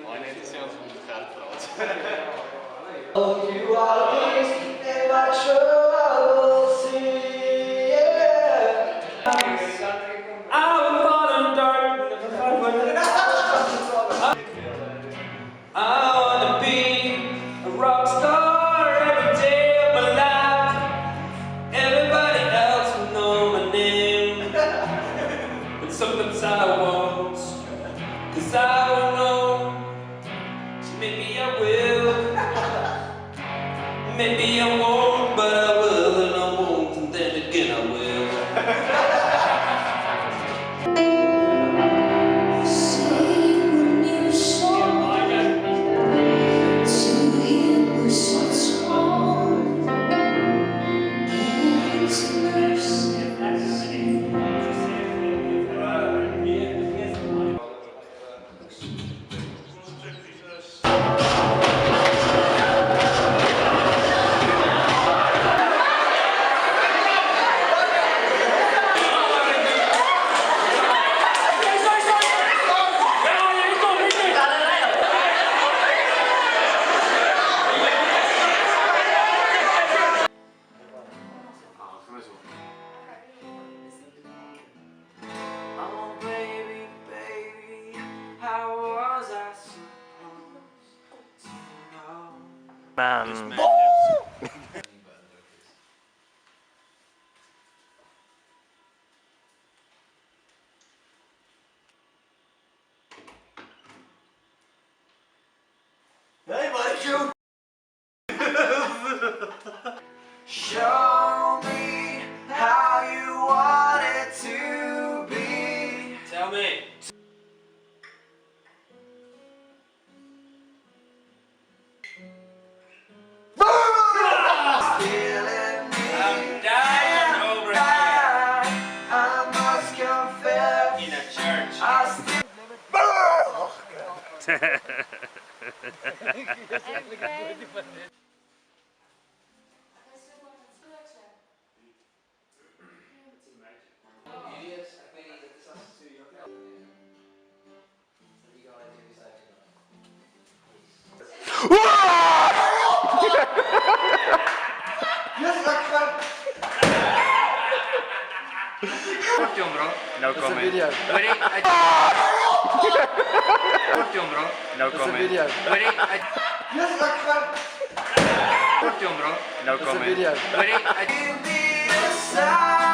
Aynen entusiasm vertraut. You are the peace in my trouble sea, yeah. I would fall in darkness if I wouldn't. I wanna be a rock star every day of my life. Everybody else will know my name, but sometimes I won't, 'cause I don't know. So maybe I will. Maybe I won't, but I will, and I won't, and then again I will. Sing a new song to him who sits on His mercy. Oh baby, baby, how was I supposed to know? Man. Hey, buddy, shoot! Show me how you want it to be. Tell me. I'm dying over here. I must confess. In a church. I still. Costume, bro. No comment. Ready? Costume, bro. No comment. Ready? Costume, bro. No comment. Ready? Give me a sign.